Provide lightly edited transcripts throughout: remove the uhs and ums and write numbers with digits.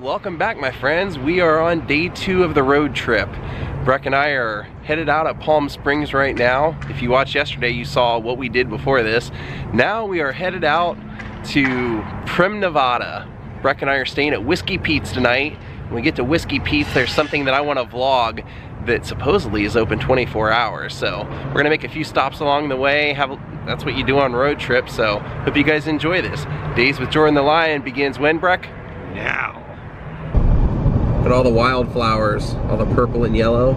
welcome back my friends. We are on day 2 of the road trip. Breck and I are headed out at Palm Springs right now. If you watched yesterday, you saw what we did before this. Now we are headed out to Primm, Nevada. Breck and I are staying at Whiskey Pete's tonight. When we get to Whiskey Pete's, there's something that I want to vlog that supposedly is open 24 hours. So we're gonna make a few stops along the way. That's what you do on road trips. So hope you guys enjoy this. Daze with Jordan the Lion begins when, Breck? Now. Look at all the wildflowers, all the purple and yellow.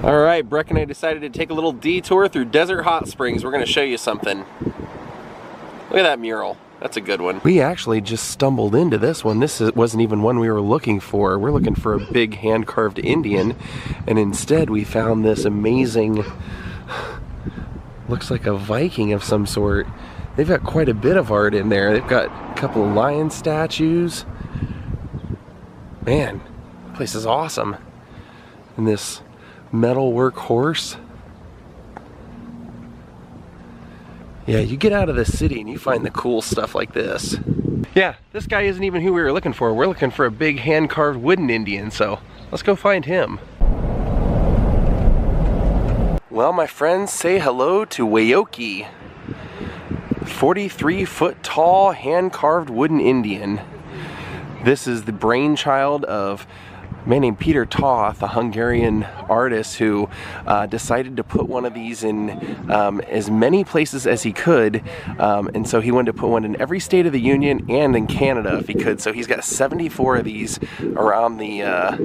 All right, Breck and I decided to take a little detour through Desert Hot Springs. We're gonna show you something. Look at that mural. That's a good one. We actually just stumbled into this one. This wasn't even one we were looking for. We're looking for a big hand-carved Indian, and instead we found this amazing, looks like a Viking of some sort. They've got quite a bit of art in there. They've got a couple of lion statues. Man, this place is awesome. And this metalwork horse. Yeah, you get out of the city and you find the cool stuff like this. Yeah, this guy isn't even who we were looking for. We're looking for a big hand-carved wooden Indian, so let's go find him. Well, my friends, say hello to Wayoki. 43-foot tall, hand-carved wooden Indian. This is the brainchild of a man named Peter Toth, a Hungarian artist who decided to put one of these in as many places as he could, and so he wanted to put one in every state of the Union and in Canada if he could. So he's got 74 of these around the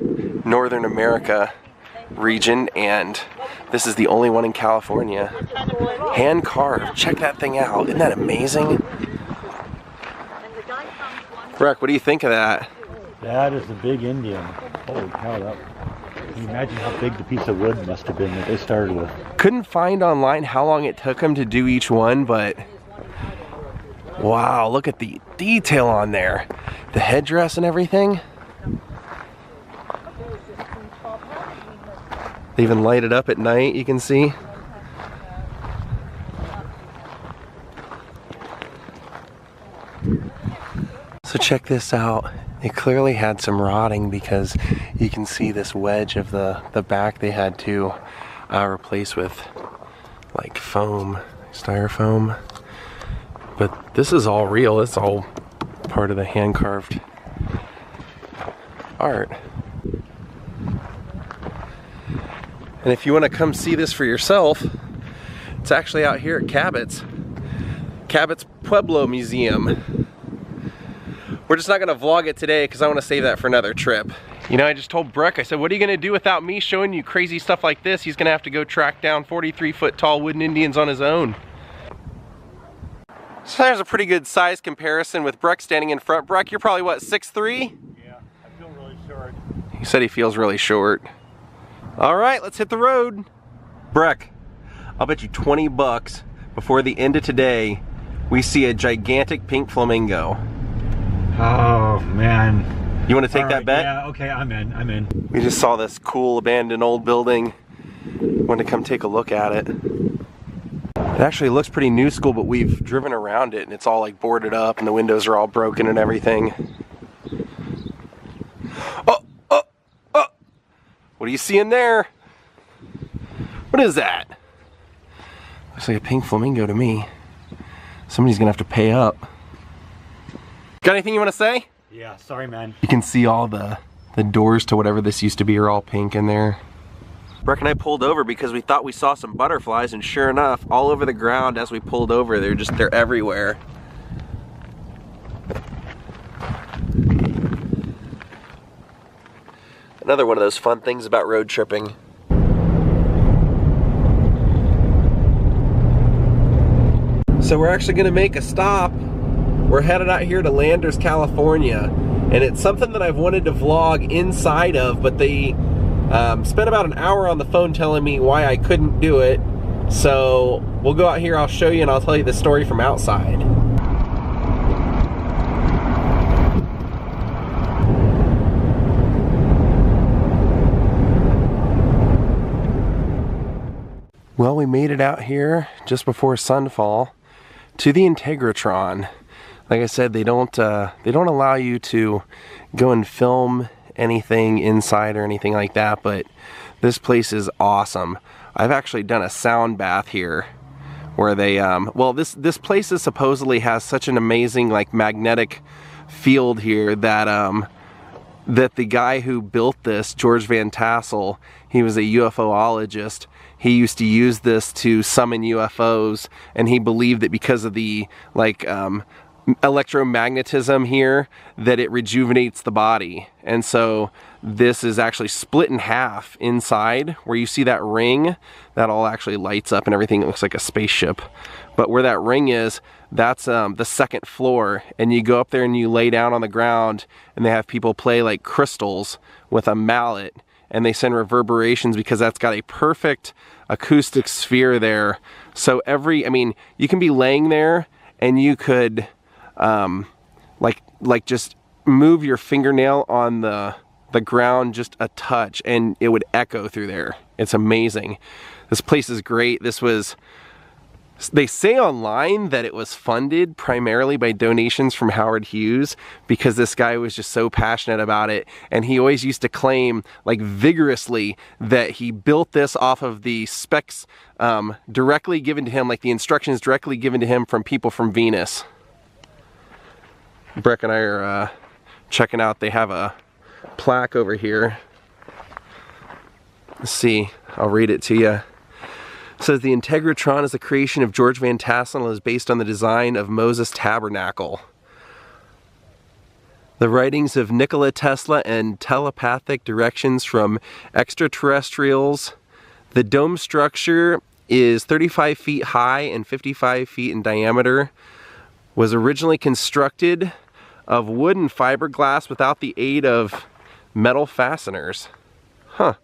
Northern America region, and this is the only one in California. Hand carved. Check that thing out. Isn't that amazing? Breck, what do you think of that? That is a big Indian. Holy cow, can you imagine how big the piece of wood must have been that they started with? Couldn't find online how long it took them to do each one, but wow, look at the detail on there. The headdress and everything. They even light it up at night, you can see. So check this out. It clearly had some rotting because you can see this wedge of the back they had to replace with like foam, styrofoam. But this is all real. It's all part of the hand-carved art. And if you want to come see this for yourself, it's actually out here at Cabot's Pueblo Museum. We're just not gonna vlog it today because I want to save that for another trip. You know, I just told Breck, I said, what are you gonna do without me showing you crazy stuff like this? He's gonna have to go track down 43-foot tall wooden Indians on his own. So there's a pretty good size comparison with Breck standing in front. Breck, you're probably what, 6'3"? Yeah, I feel really short. He said he feels really short. All right, let's hit the road. Breck, I'll bet you 20 bucks before the end of today, we see a gigantic pink flamingo. Oh man. You want to take that bet? Yeah, okay, I'm in. We just saw this cool abandoned old building. Wanted to come take a look at it. It actually looks pretty new school, but we've driven around it and it's all like boarded up and the windows are all broken and everything. Oh! What do you see in there? What is that? Looks like a pink flamingo to me. Somebody's gonna have to pay up. Got anything you want to say? Yeah, sorry man. You can see all the doors to whatever this used to be are all pink in there. Breck and I pulled over because we thought we saw some butterflies, and sure enough, all over the ground as we pulled over, they're everywhere. Another one of those fun things about road tripping. So we're actually gonna make a stop. We're headed out here to Landers, California, and it's something that I've wanted to vlog inside of, but they spent about an hour on the phone telling me why I couldn't do it. So we'll go out here, I'll show you, and I'll tell you the story from outside. Well, we made it out here just before sunfall to the Integratron. Like I said, they don't allow you to go and film anything inside or anything like that, but this place is awesome. I've actually done a sound bath here where they well, this place is supposedly has such an amazing like magnetic field here that that the guy who built this, George Van Tassel, he was a UFOologist. He used to use this to summon UFOs, and he believed that because of the like electromagnetism here, that it rejuvenates the body. And so this is actually split in half inside, where you see that ring, that all actually lights up and everything. It looks like a spaceship. But where that ring is, that's the second floor, and you go up there and you lay down on the ground, and they have people play like crystals with a mallet, and they send reverberations because that's got a perfect acoustic sphere there. So I mean, you can be laying there and you could like just move your fingernail on the ground just a touch and it would echo through there. It's amazing. This place is great. They say online that it was funded primarily by donations from Howard Hughes, because this guy was just so passionate about it, and he always used to claim like vigorously that he built this off of the specs directly given to him, like the instructions directly given to him from people from Venus. Breck and I are checking out, they have a plaque over here. Let's see, I'll read it to you. It says the Integratron is a creation of George Van Tassel and is based on the design of Moses Tabernacle. The writings of Nikola Tesla and telepathic directions from extraterrestrials. The dome structure is 35 feet high and 55 feet in diameter. Was originally constructed of wood and fiberglass without the aid of metal fasteners. Huh.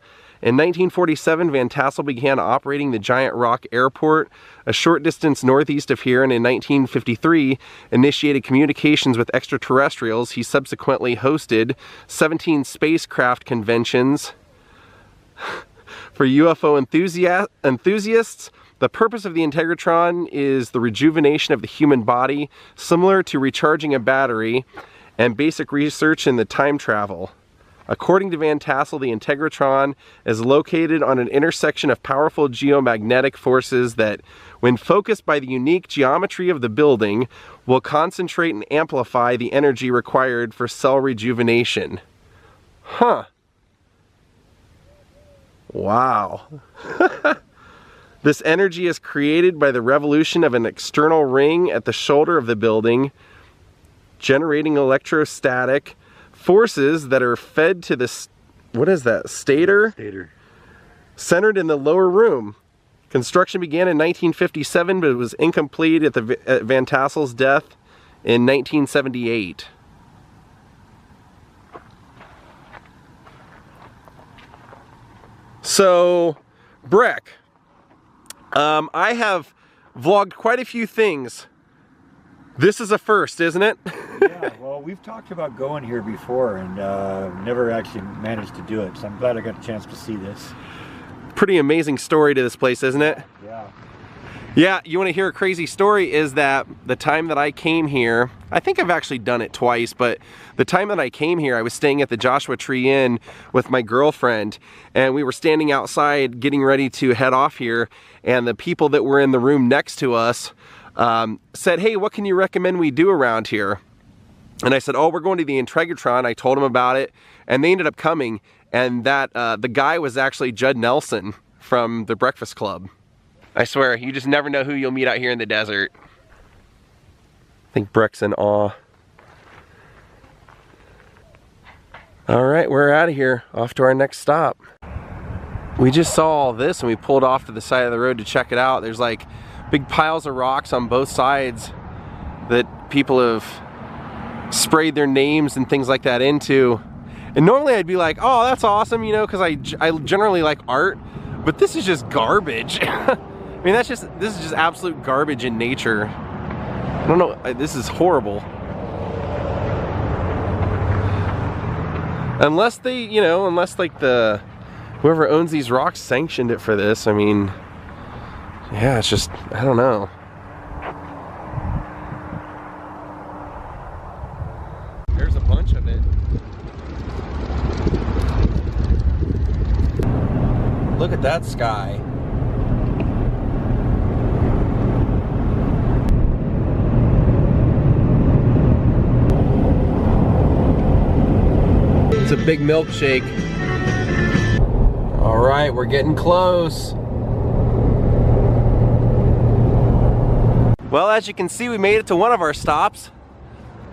In 1947, Van Tassel began operating the Giant Rock Airport a short distance northeast of here, and in 1953 initiated communications with extraterrestrials. He subsequently hosted 17 spacecraft conventions for UFO enthusiasts. The purpose of the Integratron is the rejuvenation of the human body, similar to recharging a battery, and basic research in the time travel. According to Van Tassel, the Integratron is located on an intersection of powerful geomagnetic forces that, when focused by the unique geometry of the building, will concentrate and amplify the energy required for cell rejuvenation. Huh. Wow. This energy is created by the revolution of an external ring at the shoulder of the building, generating electrostatic forces that are fed to the, what is that, stator? Stator. Centered in the lower room. Construction began in 1957, but it was incomplete at Van Tassel's death in 1978. So, Breck, I have vlogged quite a few things. This is a first, isn't it? Yeah, well, we've talked about going here before and never actually managed to do it, so I'm glad I got a chance to see this. Pretty amazing story to this place, isn't it? Yeah. Yeah, you want to hear a crazy story? Is that the time that I came here, I think I've actually done it twice, but the time that I came here, I was staying at the Joshua Tree Inn with my girlfriend, and we were standing outside getting ready to head off here, and the people that were in the room next to us said, hey, what can you recommend we do around here? And I said, oh, we're going to the Integratron. I told them about it, and they ended up coming, and that the guy was actually Judd Nelson from the Breakfast Club. I swear, you just never know who you'll meet out here in the desert. I think Breck's in awe. All right, we're out of here, off to our next stop. We just saw all this and we pulled off to the side of the road to check it out. There's like big piles of rocks on both sides that people have sprayed their names and things like that into. And normally I'd be like, oh, that's awesome, you know, because I generally like art, but this is just garbage. I mean, this is just absolute garbage in nature. I don't know, this is horrible. Unless they, you know, unless like whoever owns these rocks sanctioned it for this, I mean, Yeah, it's just, I don't know. There's a bunch of it. Look at that sky. It's a big milkshake. All right, we're getting close. Well, as you can see, we made it to one of our stops,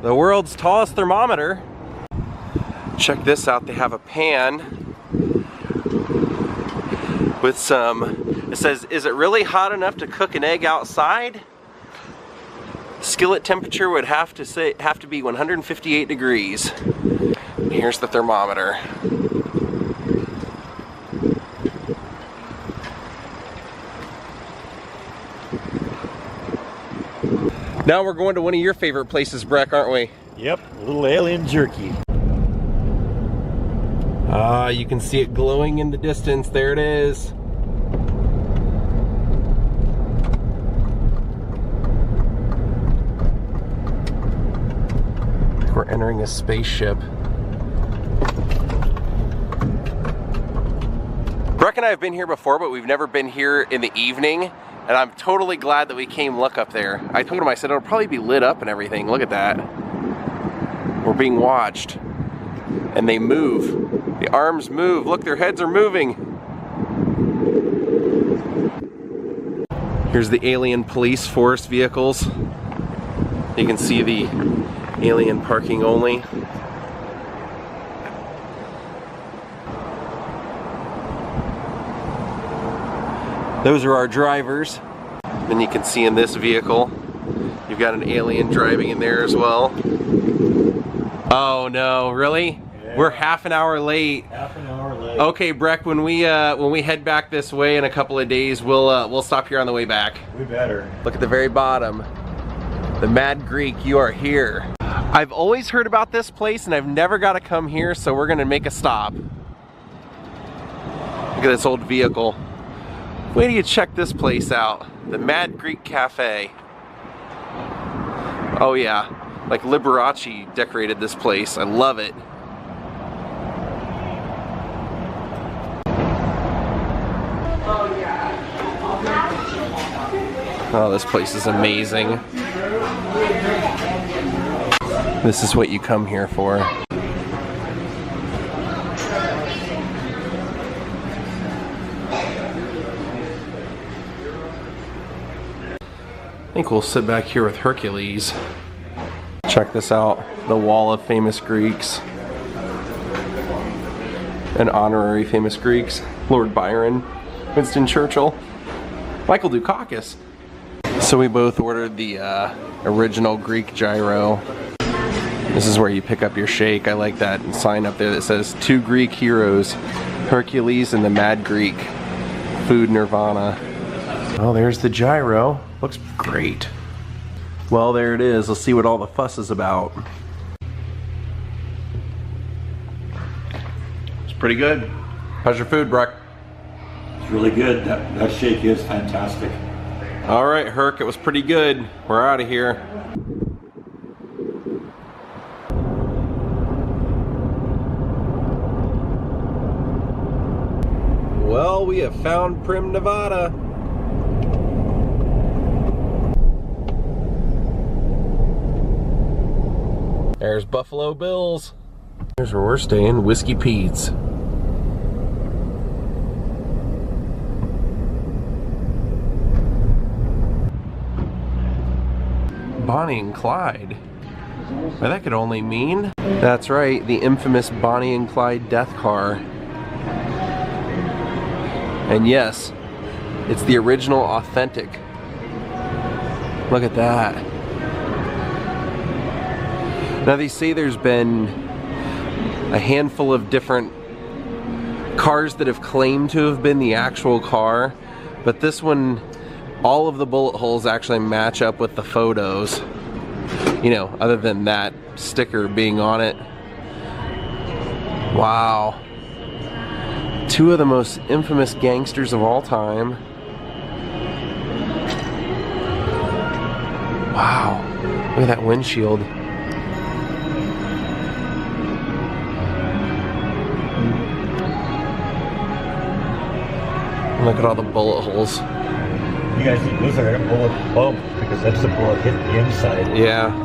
the world's tallest thermometer. Check this out, they have a pan with some, it says, is it really hot enough to cook an egg outside? Skillet temperature would have to be 158 degrees. Here's the thermometer. Now we're going to one of your favorite places, Breck, aren't we? Yep, a little alien jerky. Ah, you can see it glowing in the distance. There it is. We're entering a spaceship. Breck and I have been here before, but we've never been here in the evening, and I'm totally glad that we came look up there. I told him, I said, it'll probably be lit up and everything. Look at that. We're being watched. And they move. The arms move. Look, their heads are moving. Here's the alien police force vehicles. You can see the alien parking only. Those are our drivers. And you can see in this vehicle, you've got an alien driving in there as well. Oh no, really? Yeah. We're half an hour late. Half an hour late. Okay, Breck, when we head back this way in a couple of days, we'll stop here on the way back. We better. Look at the very bottom. The Mad Greek, you are here. I've always heard about this place and I've never got to come here, so we're gonna make a stop. Look at this old vehicle. Wait till you check this place out. The Mad Greek Cafe. Oh yeah, like Liberace decorated this place. I love it. Oh, this place is amazing. This is what you come here for. I think we'll sit back here with Hercules. Check this out, the wall of famous Greeks. And honorary famous Greeks. Lord Byron, Winston Churchill, Michael Dukakis. So we both ordered the original Greek gyro. This is where you pick up your shake. I like that sign up there that says 2 Greek heroes, Hercules and the Mad Greek. Food Nirvana. Oh, there's the gyro. Looks great. Well, there it is. Let's see what all the fuss is about. It's pretty good. How's your food, Breck? It's really good. That shake is fantastic. All right, Herc, it was pretty good. We're out of here. Well, we have found Prim, Nevada. There's Buffalo Bill's. Here's where we're staying, Whiskey Pete's. Bonnie and Clyde. Well, that could only mean... That's right, the infamous Bonnie and Clyde death car. And yes, it's the original authentic. Look at that. Now they say there's been a handful of different cars that have claimed to have been the actual car, but this one, all of the bullet holes actually match up with the photos. You know, other than that sticker being on it. Wow. 2 of the most infamous gangsters of all time. Look at that windshield. Look at all the bullet holes. You guys think those are a bullet bump because that's the bullet hitting the inside. Yeah.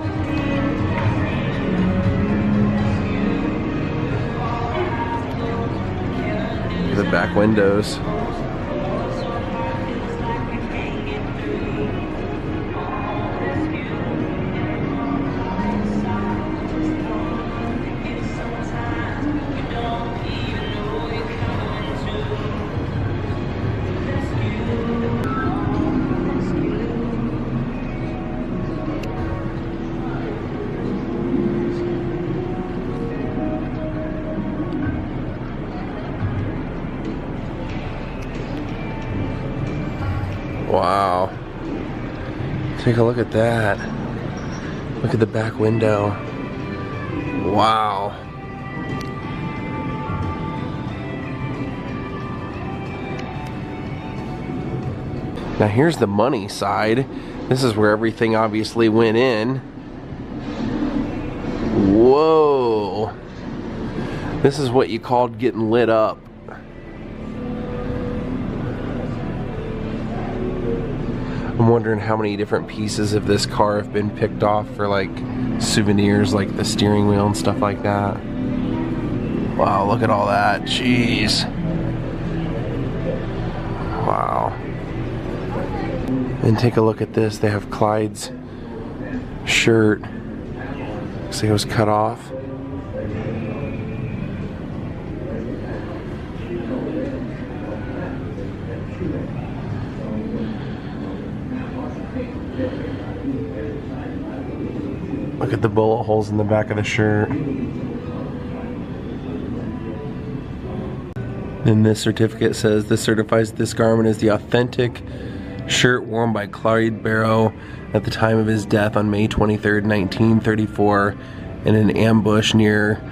Look at the back windows. Wow. Take a look at that. Look at the back window. Wow. Now here's the money side. This is where everything obviously went in. Whoa. This is what you called getting lit up. I'm wondering how many different pieces of this car have been picked off for like souvenirs, like the steering wheel and stuff like that. Wow, look at all that. Jeez. Wow. And take a look at this. They have Clyde's shirt. See, it was cut off. Look at the bullet holes in the back of the shirt. Then this certificate says this certifies this garment is the authentic shirt worn by Clyde Barrow at the time of his death on May 23rd, 1934 in an ambush near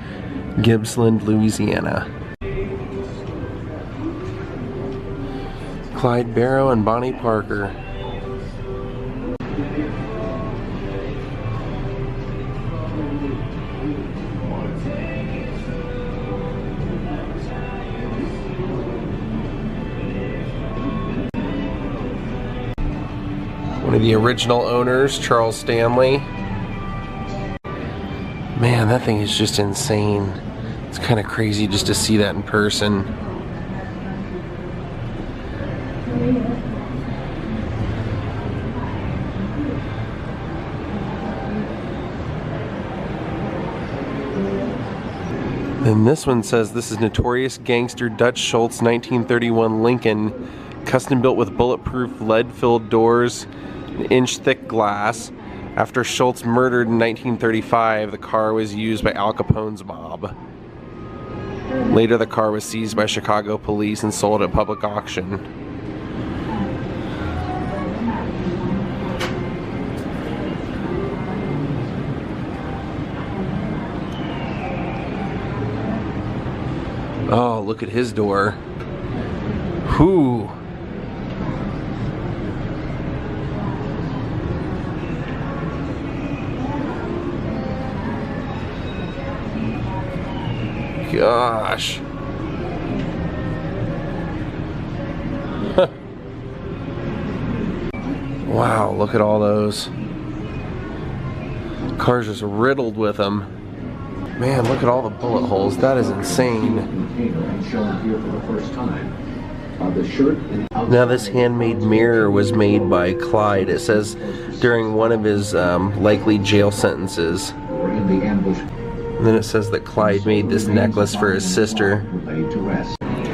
Gippsland, Louisiana. Clyde Barrow and Bonnie Parker. One of the original owners, Charles Stanley. Man, that thing is just insane. It's kind of crazy just to see that in person. Then this one says this is notorious gangster Dutch Schultz 1931 Lincoln, custom built with bulletproof lead-filled doors, an inch-thick glass. After Schultz murdered in 1935, the car was used by Al Capone's mob. Later, the car was seized by Chicago police and sold at public auction. Oh, look at his door. Whew. Gosh. Wow, look at all those. Car's just riddled with them. Man, look at all the bullet holes. That is insane. Now this handmade mirror was made by Clyde. It says during one of his likely jail sentences. And then it says that Clyde made this necklace for his sister.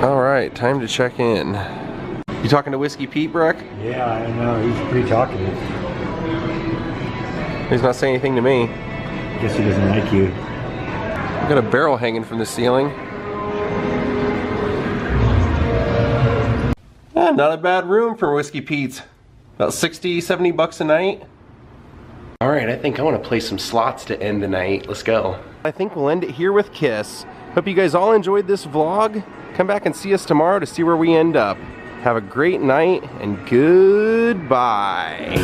Alright, time to check in. You talking to Whiskey Pete, Brooke? Yeah, I know. He's pretty talkative. He's not saying anything to me. Guess he doesn't like you. I've got a barrel hanging from the ceiling. Not a bad room for Whiskey Pete's. About 60, 70 bucks a night. Alright, I think I want to play some slots to end the night. Let's go. I think we'll end it here with Kiss. Hope you guys all enjoyed this vlog. Come back and see us tomorrow to see where we end up. Have a great night and goodbye.